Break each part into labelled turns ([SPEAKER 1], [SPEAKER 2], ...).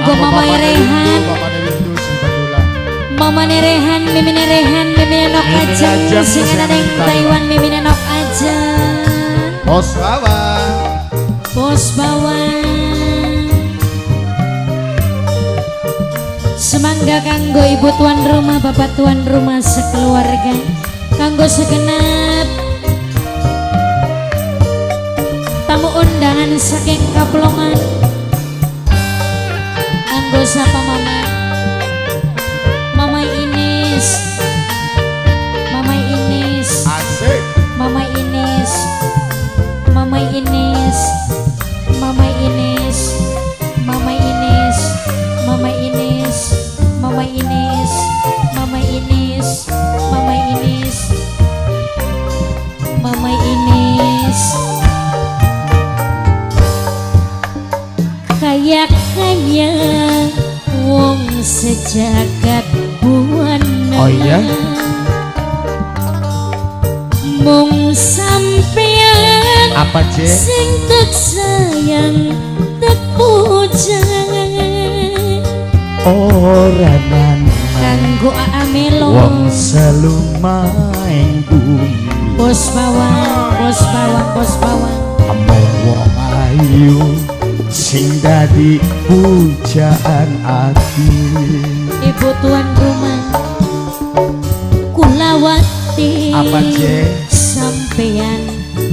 [SPEAKER 1] kanggo Mama Rehan. Mama Rehan, Mimin Rehan, Mimin Nok Ajeng, sing ana ning Taiwan Mimin Nok Ajeng.
[SPEAKER 2] Bos bawang.
[SPEAKER 1] Bos bawang. Semangga kanggo ibu tuan rumah, bapak tuan rumah sekeluarga, kanggo segenap tamu undangan saking Kaplongan. Kanggo sapa mama? Mama Inis. Mama Inis.
[SPEAKER 2] Asik.
[SPEAKER 1] Mama Inis. Mama Inis. Mama Inis. Mama Inis. Mama Inis. Mama Inis. Mama Inis. Mama Inis. Mama Inis. Kayak-kaya wong sejagat buana.
[SPEAKER 2] Oh iya?
[SPEAKER 1] Mung sampeyan
[SPEAKER 2] Apa C?
[SPEAKER 1] sing tek sayang tek pujang.
[SPEAKER 2] Ora nang
[SPEAKER 1] Kanggo Amelo
[SPEAKER 2] wong selumaing bumi.
[SPEAKER 1] bos bawang, bos bawang, bos bawang.
[SPEAKER 2] Amel wong ayu sing dadi pujaan ati.
[SPEAKER 1] Ibu tuan rumah Kulawati.
[SPEAKER 2] Apa C?
[SPEAKER 1] Sampeyan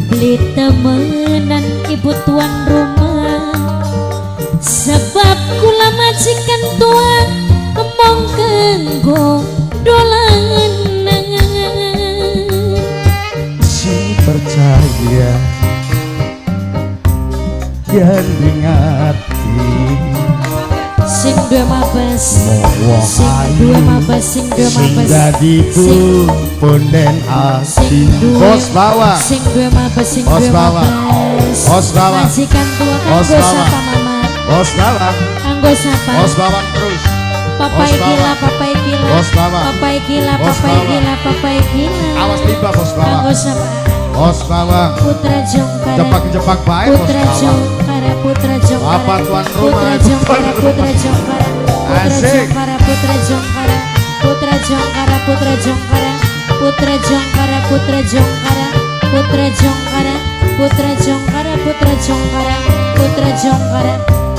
[SPEAKER 1] beli temenan ibu tuan rumah, sebab kula majikan tua kemong kanggo dolanan.
[SPEAKER 2] Si percaya yang ngati
[SPEAKER 1] Sing dua mabes,
[SPEAKER 2] wong
[SPEAKER 1] sing
[SPEAKER 2] ayu
[SPEAKER 1] dua mabes, sing dua
[SPEAKER 2] sing
[SPEAKER 1] mabes,
[SPEAKER 2] dadi punden ati. Bos bawang.
[SPEAKER 1] sing dua mabes, sing
[SPEAKER 2] Bos
[SPEAKER 1] dua
[SPEAKER 2] bawang.
[SPEAKER 1] mabes.
[SPEAKER 2] Bos bawang.
[SPEAKER 1] Majikan tua
[SPEAKER 2] Bos
[SPEAKER 1] kanggo
[SPEAKER 2] bawang.
[SPEAKER 1] sapa mama?
[SPEAKER 2] Bos bawang.
[SPEAKER 1] Kanggo sapa?
[SPEAKER 2] Bos bawang terus.
[SPEAKER 1] Papai
[SPEAKER 2] Bos
[SPEAKER 1] gila,
[SPEAKER 2] bawang.
[SPEAKER 1] papai gila,
[SPEAKER 2] Bos bawang.
[SPEAKER 1] papai gila,
[SPEAKER 2] Bos
[SPEAKER 1] papai
[SPEAKER 2] bawang.
[SPEAKER 1] gila, papai gila.
[SPEAKER 2] Awas tiba bos bawang.
[SPEAKER 1] Kanggo sapa?
[SPEAKER 2] Bos bawang.
[SPEAKER 1] Putra Jongkara.
[SPEAKER 2] Jepak-jepak baik bos
[SPEAKER 1] Putra
[SPEAKER 2] bawang.
[SPEAKER 1] Jongkara, Putra Jongkara.
[SPEAKER 2] Apa tuan rumah?
[SPEAKER 1] Putra Jongkara, Putra Jongkara. Putra
[SPEAKER 2] Asik.
[SPEAKER 1] Jongkara, Putra Jongkara. Putra Jongkara, Putra Jongkara. Putra Jongkara, Putra Jongkara. Putra Jongkara, Putra Jongkara, Putra Jongkara. Putra Jongkara,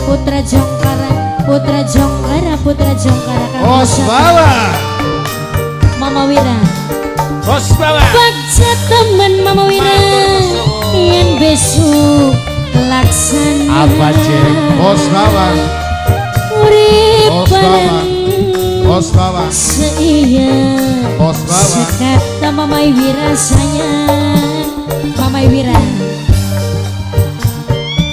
[SPEAKER 1] Putra Jongkara. Putra Jongkara, Putra Jongkara.
[SPEAKER 2] Bos bawang.
[SPEAKER 1] Mama Wira.
[SPEAKER 2] Bos bawang.
[SPEAKER 1] Baca teman Mama Wira yang besok laksana.
[SPEAKER 2] Apa C? Bos bawang.
[SPEAKER 1] Urip
[SPEAKER 2] Bos bawang.
[SPEAKER 1] bareng
[SPEAKER 2] Bos bawang.
[SPEAKER 1] seia.
[SPEAKER 2] Bos bawang.
[SPEAKER 1] Sekata Mama Wira sayang. Mama Wira.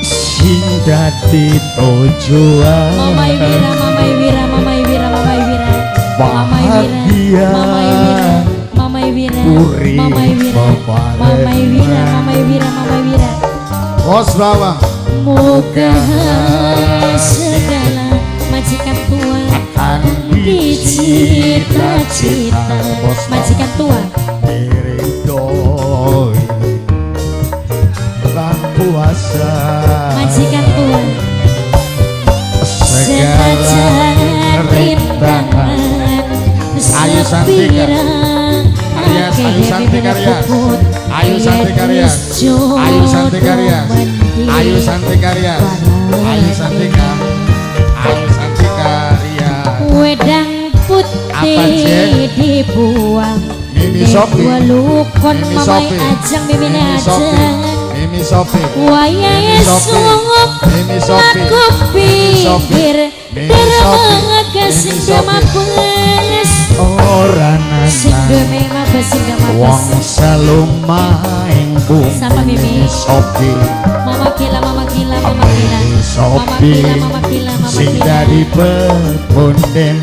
[SPEAKER 2] Sing dadi tujuan.
[SPEAKER 1] Mama Wira, Mama Wira, Mama Wira, Mama Wira. Mama
[SPEAKER 2] Bahagia.
[SPEAKER 1] Wira, Mama Wira, Mama Wira,
[SPEAKER 2] Urip
[SPEAKER 1] Mama Wira, Mama Wira, Mama Wira, Mama Wira.
[SPEAKER 2] Bos bawang.
[SPEAKER 1] Moga segala majikan tua
[SPEAKER 2] Akan
[SPEAKER 1] dicita-cita.
[SPEAKER 2] Bos
[SPEAKER 1] Majikan tua
[SPEAKER 2] Iridoy Lan puasa
[SPEAKER 1] majikan tua
[SPEAKER 2] Segala rintangan. Ayu Santika. Karyas, Ayu Santika Karyas. Ayu Santika Karyas. Ayu Santika Karyas. Ayu Santika Karyas. Ayu Santika. Ayu Santika Karyas.
[SPEAKER 1] wedang
[SPEAKER 2] Apa,
[SPEAKER 1] putih
[SPEAKER 2] Jen?
[SPEAKER 1] dibuang
[SPEAKER 2] Mimi Sopi.
[SPEAKER 1] walukon
[SPEAKER 2] Mimi
[SPEAKER 1] mamai
[SPEAKER 2] Sopi.
[SPEAKER 1] ajang mimine
[SPEAKER 2] Mimi Sopi.
[SPEAKER 1] ajang
[SPEAKER 2] Mimi Sopi.
[SPEAKER 1] wayahe
[SPEAKER 2] Mimi Sopi.
[SPEAKER 1] sunggup
[SPEAKER 2] Mimi Sopi.
[SPEAKER 1] laku
[SPEAKER 2] Mimi Sopi.
[SPEAKER 1] pikir
[SPEAKER 2] Mimi
[SPEAKER 1] dermaga
[SPEAKER 2] Sopi.
[SPEAKER 1] sing
[SPEAKER 2] Mimi Sopi.
[SPEAKER 1] mabes
[SPEAKER 2] Ora
[SPEAKER 1] sing
[SPEAKER 2] nana
[SPEAKER 1] mabes sing
[SPEAKER 2] wong
[SPEAKER 1] mabes
[SPEAKER 2] selumaing bumi.
[SPEAKER 1] Sama Mimi.
[SPEAKER 2] Sopi.
[SPEAKER 1] mama gila mama gila mama gila
[SPEAKER 2] Mimi Sopi.
[SPEAKER 1] mama gila mama
[SPEAKER 2] Sing
[SPEAKER 1] gila
[SPEAKER 2] dari pepunden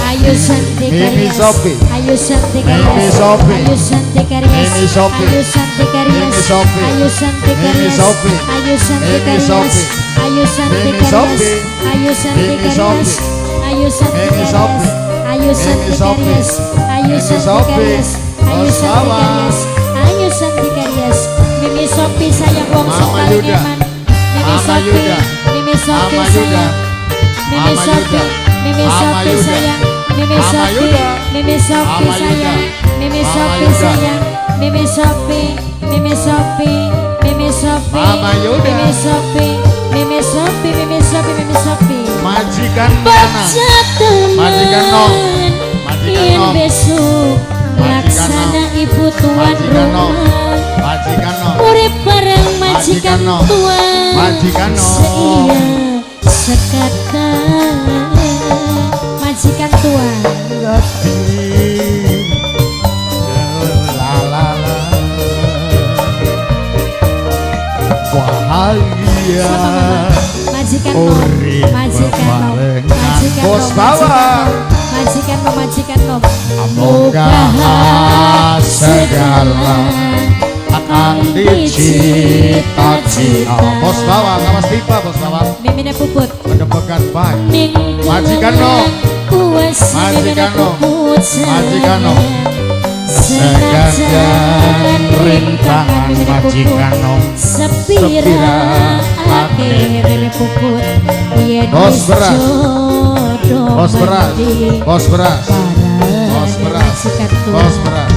[SPEAKER 1] Ayo Santi
[SPEAKER 2] Mimi
[SPEAKER 1] Karyas.
[SPEAKER 2] Sopi.
[SPEAKER 1] Ayo Santi
[SPEAKER 2] Mimi
[SPEAKER 1] Karyas.
[SPEAKER 2] Sopi.
[SPEAKER 1] Ayo Santi Karyas.
[SPEAKER 2] Mimi Sopi.
[SPEAKER 1] Ayo Santi Karyas.
[SPEAKER 2] Mimi Sopi.
[SPEAKER 1] Ayo Santi
[SPEAKER 2] Mimi
[SPEAKER 1] Karyas.
[SPEAKER 2] Sopi.
[SPEAKER 1] Ayo Santi
[SPEAKER 2] Mimi
[SPEAKER 1] Karyas.
[SPEAKER 2] Sopi.
[SPEAKER 1] Ayo Santi
[SPEAKER 2] Mimi
[SPEAKER 1] Karyas.
[SPEAKER 2] Sopi.
[SPEAKER 1] Ayo Santi
[SPEAKER 2] Mimi
[SPEAKER 1] Karyas.
[SPEAKER 2] Sopi.
[SPEAKER 1] Ayo Santi
[SPEAKER 2] Mimi
[SPEAKER 1] Karyas.
[SPEAKER 2] Sopi.
[SPEAKER 1] Ayo Santi
[SPEAKER 2] Mimi Sopi.
[SPEAKER 1] Karyas. Ayo
[SPEAKER 2] Mimi
[SPEAKER 1] Santi
[SPEAKER 2] Sopi.
[SPEAKER 1] Karyas. Ayo
[SPEAKER 2] Bos
[SPEAKER 1] Santi
[SPEAKER 2] bawang.
[SPEAKER 1] Karyas. Ayo Santi Karyas. Mimi Sopi sayang wong
[SPEAKER 2] Mama
[SPEAKER 1] sok paling
[SPEAKER 2] Yuda.
[SPEAKER 1] eman. Mimi
[SPEAKER 2] Mama
[SPEAKER 1] Sopi.
[SPEAKER 2] Yuda.
[SPEAKER 1] Mimi Sopi
[SPEAKER 2] Mama Yuda.
[SPEAKER 1] sayang. Mimi
[SPEAKER 3] Mama
[SPEAKER 1] Sofi,
[SPEAKER 3] Yuda.
[SPEAKER 1] Mimi
[SPEAKER 3] Mama
[SPEAKER 1] Sofi
[SPEAKER 3] Yuda.
[SPEAKER 1] sayang, Mimi
[SPEAKER 3] Mama
[SPEAKER 1] Sofi,
[SPEAKER 3] Yuda.
[SPEAKER 1] Mimi Sofi
[SPEAKER 3] Mama Yuda.
[SPEAKER 1] sayang, Mimi
[SPEAKER 3] Mama
[SPEAKER 1] Sofi
[SPEAKER 3] Yuda.
[SPEAKER 1] sayang, Mimi Sofi, Mimi Sofi, Mimi Sofi,
[SPEAKER 3] Mama Yuda.
[SPEAKER 1] Mimi Sofi, Mimi Sofi, Mimi Sofi, Mimi Sofi.
[SPEAKER 3] Majikan Nana.
[SPEAKER 1] Baca
[SPEAKER 3] Majikan Nom.
[SPEAKER 1] teman
[SPEAKER 3] Majikan
[SPEAKER 1] yang
[SPEAKER 3] Nom.
[SPEAKER 1] besok
[SPEAKER 3] Majikan
[SPEAKER 1] laksana
[SPEAKER 3] Nom.
[SPEAKER 1] ibu tuan
[SPEAKER 3] Majikan Nom.
[SPEAKER 1] rumah.
[SPEAKER 3] Majikan Nom.
[SPEAKER 1] Urip bareng majikan
[SPEAKER 3] Majikan Nom.
[SPEAKER 1] tuan
[SPEAKER 3] Majikan Nom.
[SPEAKER 1] seia sekata majikan tuan.
[SPEAKER 3] La la la.
[SPEAKER 2] Bahagia
[SPEAKER 1] Majikan nom,
[SPEAKER 2] Urip
[SPEAKER 1] majikan nom,
[SPEAKER 2] bebarengan.
[SPEAKER 1] majikan
[SPEAKER 3] Bos
[SPEAKER 1] nom,
[SPEAKER 3] bawah.
[SPEAKER 1] majikan nom, majikan nom.
[SPEAKER 2] Moga segala akan dicita-cita.
[SPEAKER 3] Bos bawah, awas pipa bos bawah.
[SPEAKER 1] Mimine puput.
[SPEAKER 3] Pendebekan baik.
[SPEAKER 1] Ning
[SPEAKER 3] Majikan nom.
[SPEAKER 1] kuasa
[SPEAKER 3] Majikan nom.
[SPEAKER 1] puput
[SPEAKER 3] Majikan nom.
[SPEAKER 2] Seganjan rintangan majikan nom.
[SPEAKER 1] Sepira
[SPEAKER 2] Sepira
[SPEAKER 1] akhirnya puput. Yen
[SPEAKER 3] Bos
[SPEAKER 1] wis
[SPEAKER 3] beras.
[SPEAKER 1] jodoh
[SPEAKER 3] Bos beras.
[SPEAKER 1] mati.
[SPEAKER 3] Bos beras.
[SPEAKER 1] Parah
[SPEAKER 3] Bos beras.
[SPEAKER 1] majikan tua.
[SPEAKER 3] Bos beras.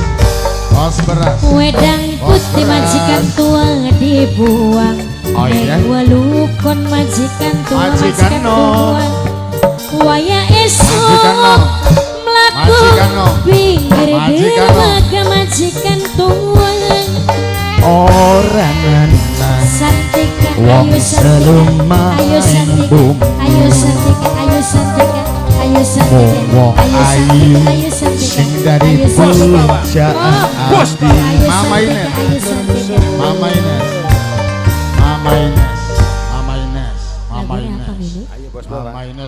[SPEAKER 3] Bos beras.
[SPEAKER 1] Wedang
[SPEAKER 3] Bos
[SPEAKER 1] putih
[SPEAKER 3] beras.
[SPEAKER 1] majikan tua dibuang.
[SPEAKER 3] Oh iya?
[SPEAKER 1] Walukon majikan tua
[SPEAKER 3] Majikan nom.
[SPEAKER 1] buang. Waya esok
[SPEAKER 3] Majikan nom.
[SPEAKER 1] mlaku
[SPEAKER 3] Majikan nom.
[SPEAKER 1] pinggir
[SPEAKER 3] Majikan nom.
[SPEAKER 1] dermaga majikan tua.
[SPEAKER 2] Orang enang
[SPEAKER 1] Santika
[SPEAKER 2] wong
[SPEAKER 1] ayo santika
[SPEAKER 2] selumah
[SPEAKER 1] ayo santika
[SPEAKER 2] bum.
[SPEAKER 1] ayo santika ayo santika ayo santika
[SPEAKER 2] Wong
[SPEAKER 1] ayo
[SPEAKER 2] ayu
[SPEAKER 1] santika ayo santika
[SPEAKER 2] sing dari
[SPEAKER 1] ayo santika.
[SPEAKER 2] pujaan
[SPEAKER 3] Bos,
[SPEAKER 2] ati.
[SPEAKER 1] Ayo
[SPEAKER 3] Mama
[SPEAKER 1] santika,
[SPEAKER 3] Ines.
[SPEAKER 1] ayo santika.
[SPEAKER 3] Mama Ines. Mama Ines. Mama Ines. Mama
[SPEAKER 1] Lagunya apa,
[SPEAKER 3] Ines.
[SPEAKER 1] Mimi?
[SPEAKER 3] Mama Ines.